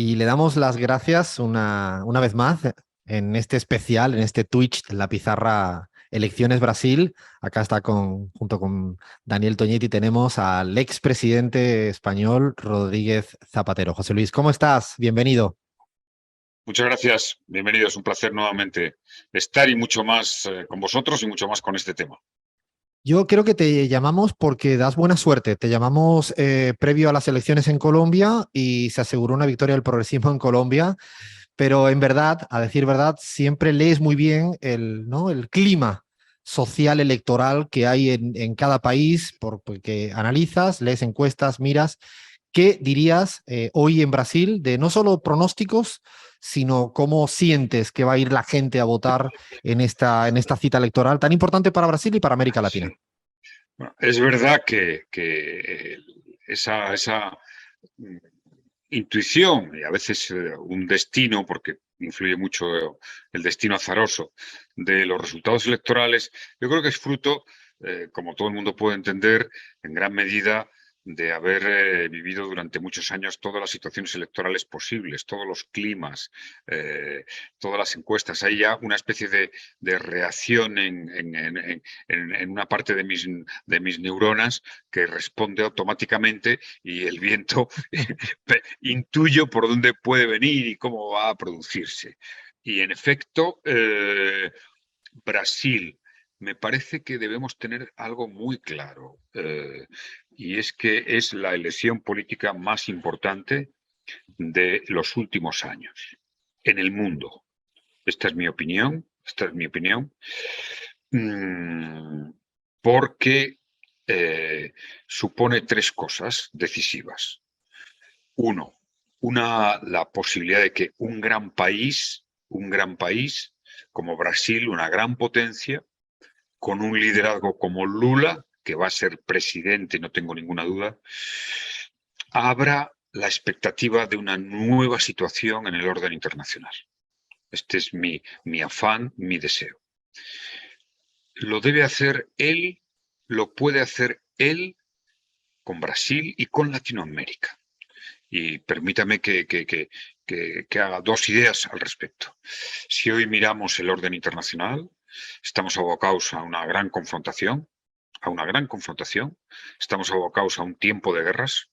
Y le damos las gracias una vez más en este especial, en este Twitch, La Pizarra Elecciones Brasil. Acá está junto con Daniel Toñetti, tenemos al expresidente español Rodríguez Zapatero. José Luis, ¿cómo estás? Bienvenido. Muchas gracias, bienvenidos, un placer nuevamente estar y mucho más con vosotros y mucho más con este tema. Yo creo que te llamamos porque das buena suerte. Te llamamos previo a las elecciones en Colombia y se aseguró una victoria del progresismo en Colombia. Pero en verdad, a decir verdad, siempre lees muy bien ¿no? el clima social electoral que hay en cada país, porque analizas, lees encuestas, miras. ¿Qué dirías hoy en Brasil de no solo pronósticos, sino cómo sientes que va a ir la gente a votar en esta cita electoral tan importante para Brasil y para América Latina? Sí. Bueno, es verdad que esa mm, intuición y a veces un destino, porque influye mucho el destino azaroso de los resultados electorales, yo creo que es fruto, como todo el mundo puede entender, en gran medida de haber vivido durante muchos años todas las situaciones electorales posibles, todos los climas, todas las encuestas. Hay ya una especie de reacción en una parte de mis neuronas que responde automáticamente y el viento intuyo por dónde puede venir y cómo va a producirse. Y en efecto, Brasil, me parece que debemos tener algo muy claro, y es que es la elección política más importante de los últimos años en el mundo. Esta es mi opinión, esta es mi opinión, mm, porque supone tres cosas decisivas. Uno, la posibilidad de que un gran país como Brasil, una gran potencia, con un liderazgo como Lula, que va a ser presidente, no tengo ninguna duda, abra la expectativa de una nueva situación en el orden internacional. Este es mi afán, mi deseo. Lo debe hacer él, lo puede hacer él con Brasil y con Latinoamérica. Y permítame que haga dos ideas al respecto. Si hoy miramos el orden internacional, estamos abocados a una gran confrontación, estamos abocados a un tiempo de guerras.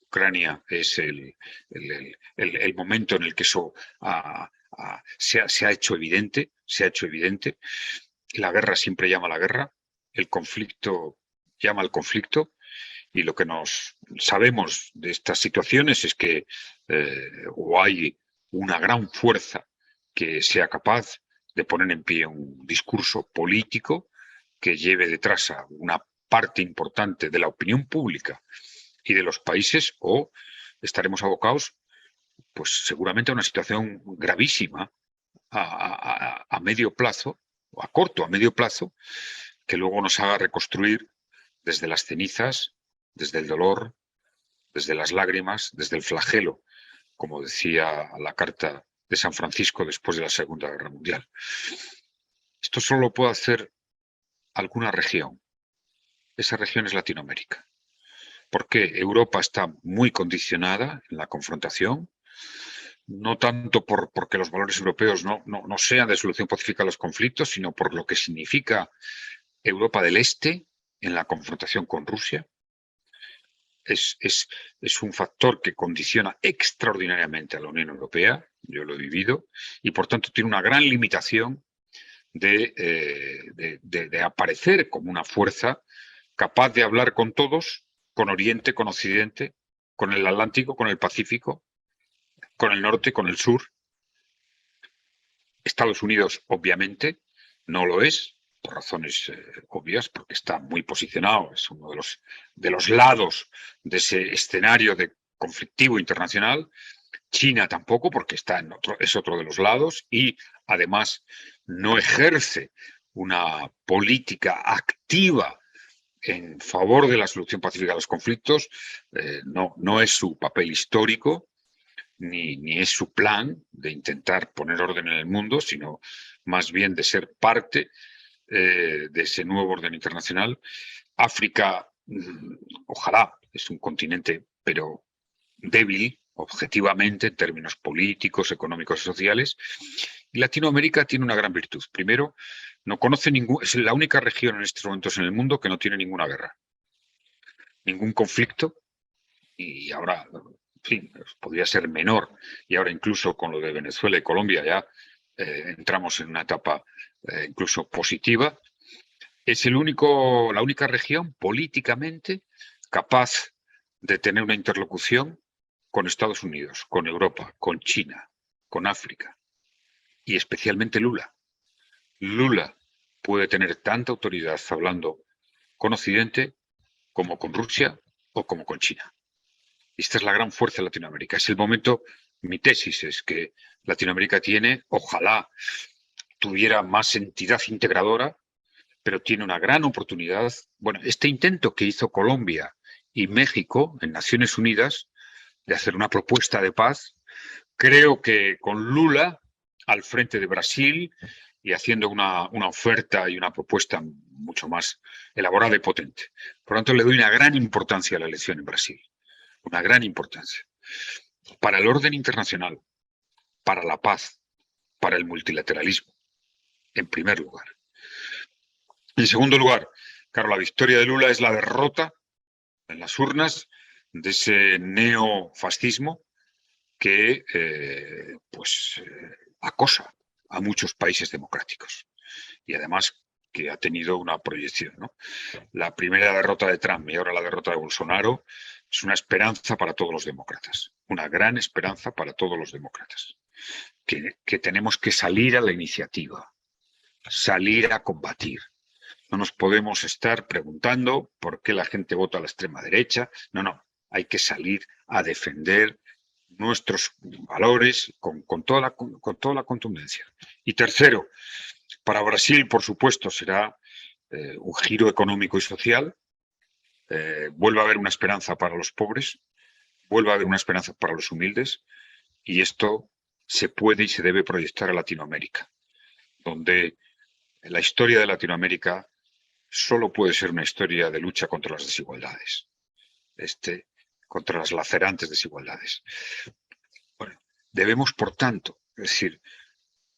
Ucrania es el momento en el que eso se ha hecho evidente, La guerra siempre llama a la guerra, el conflicto llama al conflicto. Y lo que nos sabemos de estas situaciones es que o hay una gran fuerza que sea capaz de poner en pie un discurso político que lleve detrás a una parte importante de la opinión pública y de los países, o estaremos abocados, pues seguramente a una situación gravísima a medio plazo, o a corto, a medio plazo, que luego nos haga reconstruir desde las cenizas, desde el dolor, desde las lágrimas, desde el flagelo, como decía la carta de San Francisco después de la Segunda Guerra Mundial. Esto solo lo puede hacer alguna región. Esa región es Latinoamérica. Porque Europa está muy condicionada en la confrontación, no tanto porque los valores europeos no sean de solución pacífica a los conflictos, sino por lo que significa Europa del Este en la confrontación con Rusia. Es un factor que condiciona extraordinariamente a la Unión Europea, yo lo he vivido, y por tanto tiene una gran limitación de aparecer como una fuerza capaz de hablar con todos, con Oriente, con Occidente, con el Atlántico, con el Pacífico, con el norte, con el sur. Estados Unidos, obviamente, no lo es, por razones obvias, porque está muy posicionado, es uno de los lados de ese escenario de conflictivo internacional. China tampoco, porque es otro de los lados y además no ejerce una política activa en favor de la solución pacífica de los conflictos, no es su papel histórico, ni es su plan de intentar poner orden en el mundo, sino más bien de ser parte de ese nuevo orden internacional. África, ojalá, es un continente, pero débil, objetivamente, en términos políticos, económicos y sociales. Y Latinoamérica tiene una gran virtud. Primero, no conoce es la única región en estos momentos en el mundo que no tiene ninguna guerra, ningún conflicto, y ahora, en fin, podría ser menor, y ahora incluso con lo de Venezuela y Colombia ya entramos en una etapa incluso positiva. Es la única región políticamente capaz de tener una interlocución con Estados Unidos, con Europa, con China, con África, y especialmente Lula. Lula puede tener tanta autoridad hablando con Occidente como con Rusia o como con China. Esta es la gran fuerza de Latinoamérica. Es el momento, mi tesis es que Latinoamérica ojalá tuviera más entidad integradora, pero tiene una gran oportunidad. Bueno, este intento que hizo Colombia y México en Naciones Unidas de hacer una propuesta de paz, creo que con Lula al frente de Brasil y haciendo una oferta y una propuesta mucho más elaborada y potente. Por lo tanto, le doy una gran importancia a la elección en Brasil, una gran importancia. Para el orden internacional, para la paz, para el multilateralismo, en primer lugar. En segundo lugar, claro, la victoria de Lula es la derrota en las urnas de ese neofascismo que acosa a muchos países democráticos y además que ha tenido una proyección, ¿no? La primera derrota de Trump y ahora la derrota de Bolsonaro es una esperanza para todos los demócratas, una gran esperanza para todos los demócratas, que tenemos que salir a la iniciativa, salir a combatir. No nos podemos estar preguntando por qué la gente vota a la extrema derecha. No, hay que salir a defender nuestros valores con toda la contundencia. Y tercero, para Brasil, por supuesto, será un giro económico y social. Vuelve a haber una esperanza para los pobres, vuelve a haber una esperanza para los humildes, y esto se puede y se debe proyectar a Latinoamérica, donde la historia de Latinoamérica solo puede ser una historia de lucha contra las desigualdades, contra las lacerantes desigualdades. Bueno, debemos, por tanto, es decir,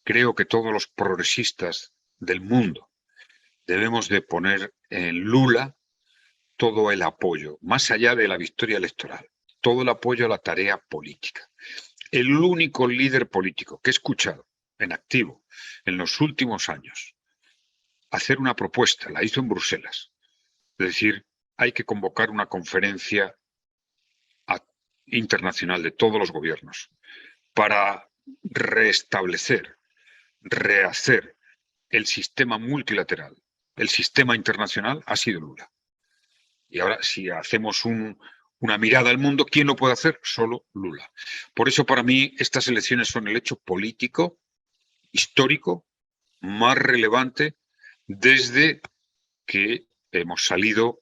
creo que todos los progresistas del mundo debemos de poner en Lula todo el apoyo, más allá de la victoria electoral, todo el apoyo a la tarea política. El único líder político que he escuchado en activo en los últimos años hacer una propuesta, la hizo en Bruselas, es decir, hay que convocar una conferencia internacional de todos los gobiernos para restablecer, rehacer el sistema multilateral, el sistema internacional, ha sido Lula. Y ahora, si hacemos una mirada al mundo, ¿quién lo puede hacer? Solo Lula. Por eso, para mí, estas elecciones son el hecho político, histórico, más relevante desde que hemos salido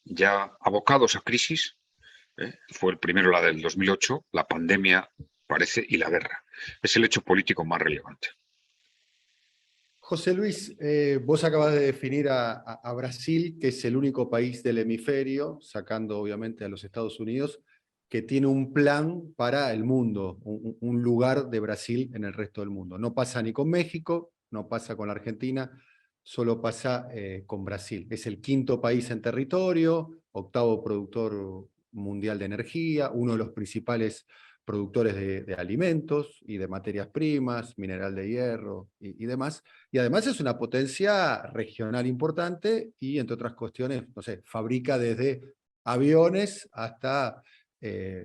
ya abocados a crisis. Fue el primero, la del 2008, la pandemia, parece, y la guerra. Es el hecho político más relevante. José Luis, vos acabas de definir a Brasil, que es el único país del hemisferio, sacando obviamente a los Estados Unidos, que tiene un plan para el mundo, un lugar de Brasil en el resto del mundo. No pasa ni con México, no pasa con la Argentina, solo pasa con Brasil. Es el quinto país en territorio, octavo productor mundial de energía, uno de los principales productores de alimentos y de materias primas, mineral de hierro y demás. Y además es una potencia regional importante y, entre otras cuestiones, no sé, fabrica desde aviones hasta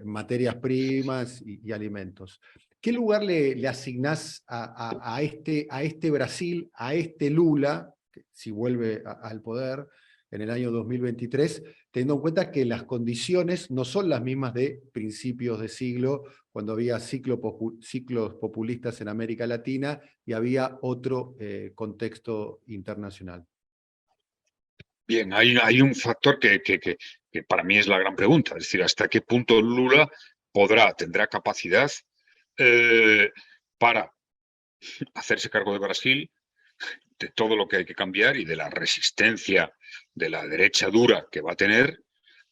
materias primas y alimentos. ¿Qué lugar le asignás a este Brasil, a este Lula, que si vuelve al poder en el año 2023, teniendo en cuenta que las condiciones no son las mismas de principios de siglo, cuando había ciclos populistas en América Latina y había otro contexto internacional? Bien, hay un factor que para mí es la gran pregunta, es decir, hasta qué punto Lula tendrá capacidad para hacerse cargo de Brasil, de todo lo que hay que cambiar y de la resistencia de la derecha dura que va a tener,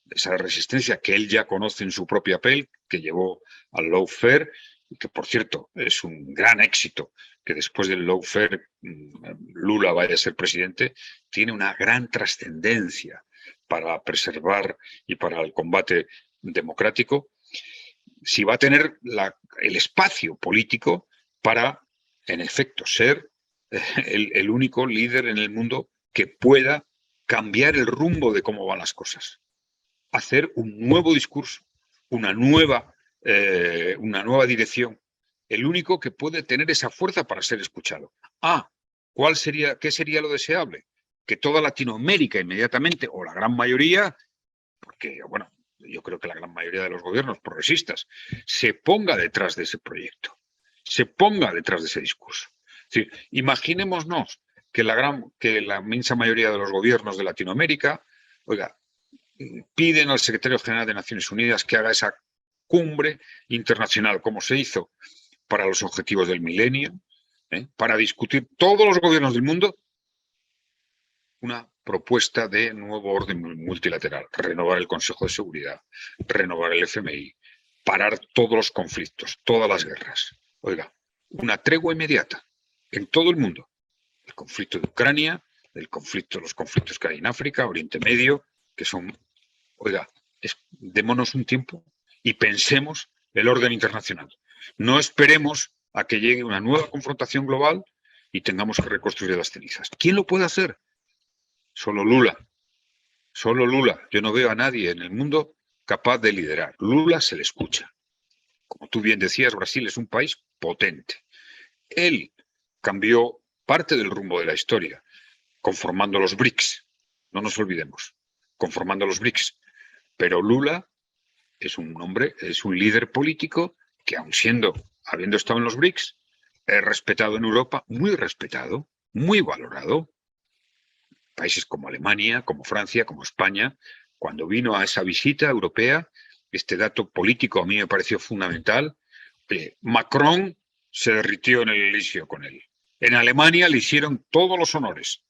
esa resistencia que él ya conoce en su propia piel, que llevó al lawfare, y que por cierto es un gran éxito que después del lawfare Lula vaya a ser presidente, tiene una gran trascendencia para preservar y para el combate democrático, si va a tener el espacio político para, en efecto, ser el único líder en el mundo que pueda cambiar el rumbo de cómo van las cosas. Hacer un nuevo discurso, una nueva dirección. El único que puede tener esa fuerza para ser escuchado. ¿Qué sería lo deseable? Que toda Latinoamérica inmediatamente, o la gran mayoría, porque, bueno, yo creo que la gran mayoría de los gobiernos progresistas, se ponga detrás de ese proyecto, se ponga detrás de ese discurso. Es decir, imaginémonos que la inmensa mayoría de los gobiernos de Latinoamérica, oiga, piden al secretario general de Naciones Unidas que haga esa cumbre internacional, como se hizo para los objetivos del milenio, para discutir todos los gobiernos del mundo una propuesta de nuevo orden multilateral, renovar el Consejo de Seguridad, renovar el FMI, parar todos los conflictos, todas las guerras. Oiga, una tregua inmediata en todo el mundo. El conflicto de Ucrania, los conflictos que hay en África, Oriente Medio, que son, oiga, démonos un tiempo y pensemos el orden internacional. No esperemos a que llegue una nueva confrontación global y tengamos que reconstruir las cenizas. ¿Quién lo puede hacer? Solo Lula. Solo Lula. Yo no veo a nadie en el mundo capaz de liderar. Lula se le escucha. Como tú bien decías, Brasil es un país potente. Él cambió parte del rumbo de la historia, conformando los BRICS. No nos olvidemos, conformando los BRICS. Pero Lula es un hombre, es un líder político que, habiendo estado en los BRICS, es respetado en Europa, muy respetado, muy valorado. Países como Alemania, como Francia, como España, cuando vino a esa visita europea, este dato político a mí me pareció fundamental. Macron se derritió en el Elíseo con él. En Alemania le hicieron todos los honores.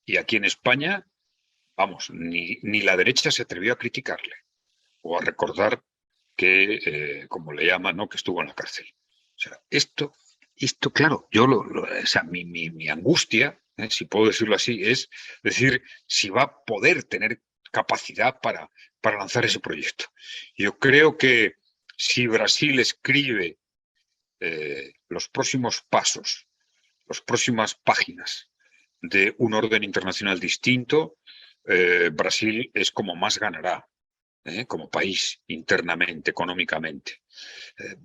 Y aquí en España, vamos, ni la derecha se atrevió a criticarle o a recordar que, como le llaman, ¿no?, que estuvo en la cárcel. O sea, esto claro, mi angustia, si puedo decirlo así, es decir, si va a poder tener capacidad para lanzar ese proyecto. Yo creo que si Brasil escribe los próximos pasos, las próximas páginas de un orden internacional distinto, Brasil es como más ganará, como país, internamente, económicamente.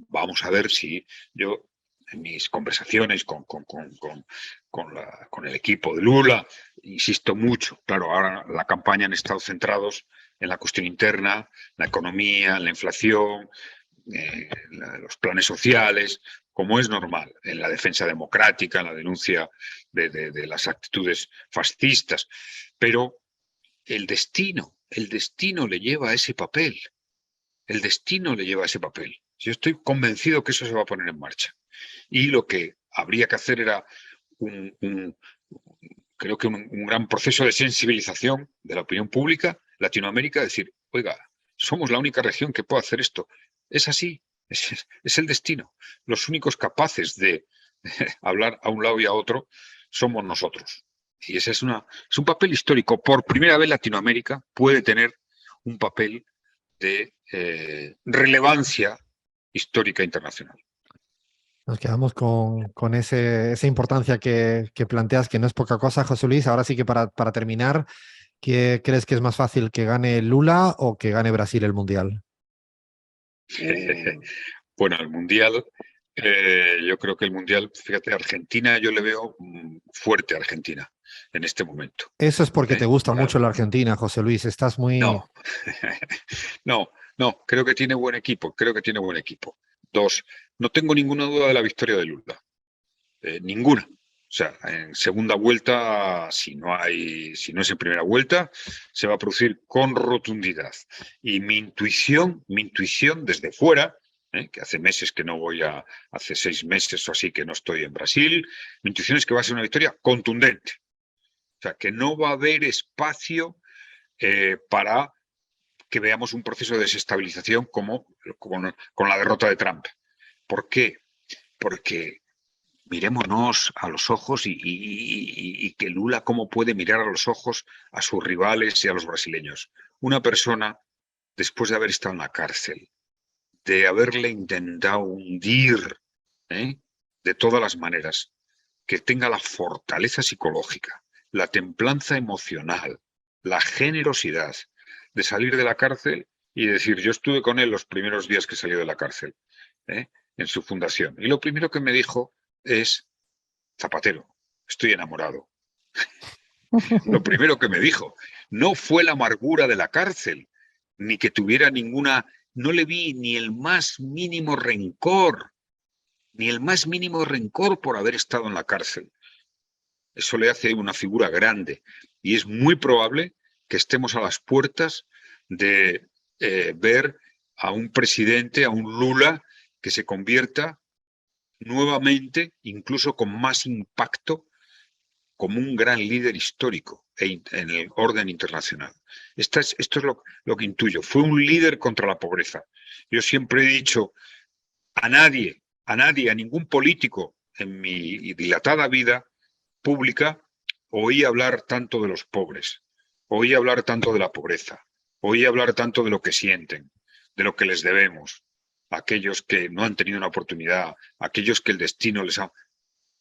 Vamos a ver si yo, en mis conversaciones con el equipo de Lula, insisto mucho. Claro, ahora la campaña han estado centrados en la cuestión interna, la economía, la inflación, los planes sociales, como es normal, en la defensa democrática, en la denuncia de las actitudes fascistas. Pero el destino le lleva a ese papel. El destino le lleva a ese papel. Yo estoy convencido que eso se va a poner en marcha. Y lo que habría que hacer era creo que un gran proceso de sensibilización de la opinión pública, Latinoamérica, decir, oiga, somos la única región que puede hacer esto. Es así, es el destino. Los únicos capaces de hablar a un lado y a otro somos nosotros. Y ese es un papel histórico. Por primera vez Latinoamérica puede tener un papel de relevancia histórica internacional. Nos quedamos con esa importancia que planteas, que no es poca cosa, José Luis. Ahora sí que para terminar, ¿qué crees que es más fácil, que gane Lula o que gane Brasil el Mundial? Bueno, el Mundial, yo creo que el Mundial, fíjate, Argentina, yo le veo fuerte a Argentina en este momento. Eso es porque te gusta mucho la Argentina, José Luis. Estás muy... No, creo que tiene buen equipo, Dos, no tengo ninguna duda de la victoria de Lula. Ninguna. O sea, en segunda vuelta, si no es en primera vuelta, se va a producir con rotundidad. Y mi intuición desde fuera, que hace meses que no hace 6 meses o así que no estoy en Brasil, mi intuición es que va a ser una victoria contundente. O sea, que no va a haber espacio para que veamos un proceso de desestabilización como con la derrota de Trump. ¿Por qué? Porque mirémonos a los ojos y que Lula cómo puede mirar a los ojos a sus rivales y a los brasileños. Una persona, después de haber estado en la cárcel, de haberle intentado hundir de todas las maneras, que tenga la fortaleza psicológica, la templanza emocional, la generosidad de salir de la cárcel y decir, yo estuve con él los primeros días que salió de la cárcel, en su fundación. Y lo primero que me dijo es, Zapatero, estoy enamorado. Lo primero que me dijo. No fue la amargura de la cárcel, ni que tuviera ninguna... No le vi ni el más mínimo rencor, por haber estado en la cárcel. Eso le hace una figura grande. Y es muy probable que estemos a las puertas de ver a un presidente, a un Lula, que se convierta nuevamente, incluso con más impacto, como un gran líder histórico en el orden internacional. Esto es lo que intuyo. Fue un líder contra la pobreza. Yo siempre he dicho, a ningún político en mi dilatada vida pública oí hablar tanto de los pobres, oí hablar tanto de la pobreza, oí hablar tanto de lo que sienten, de lo que les debemos, aquellos que no han tenido una oportunidad, aquellos que el destino les ha...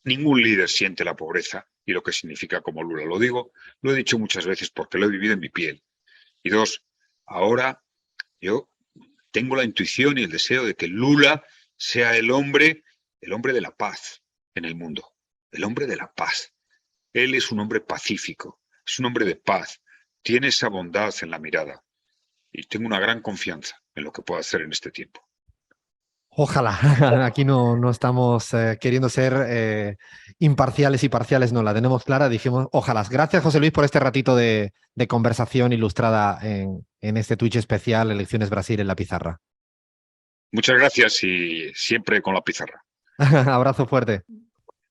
Ningún líder siente la pobreza y lo que significa como Lula. Lo digo, lo he dicho muchas veces porque lo he vivido en mi piel. Y dos, ahora yo tengo la intuición y el deseo de que Lula sea el hombre de la paz en el mundo, el hombre de la paz. Él es un hombre pacífico, es un hombre de paz, tiene esa bondad en la mirada y tengo una gran confianza en lo que pueda hacer en este tiempo. Ojalá, aquí no estamos queriendo ser imparciales y parciales, no, la tenemos clara, dijimos ojalá. Gracias, José Luis, por este ratito de conversación ilustrada en este Twitch especial Elecciones Brasil en la pizarra. Muchas gracias y siempre con la pizarra. Abrazo fuerte.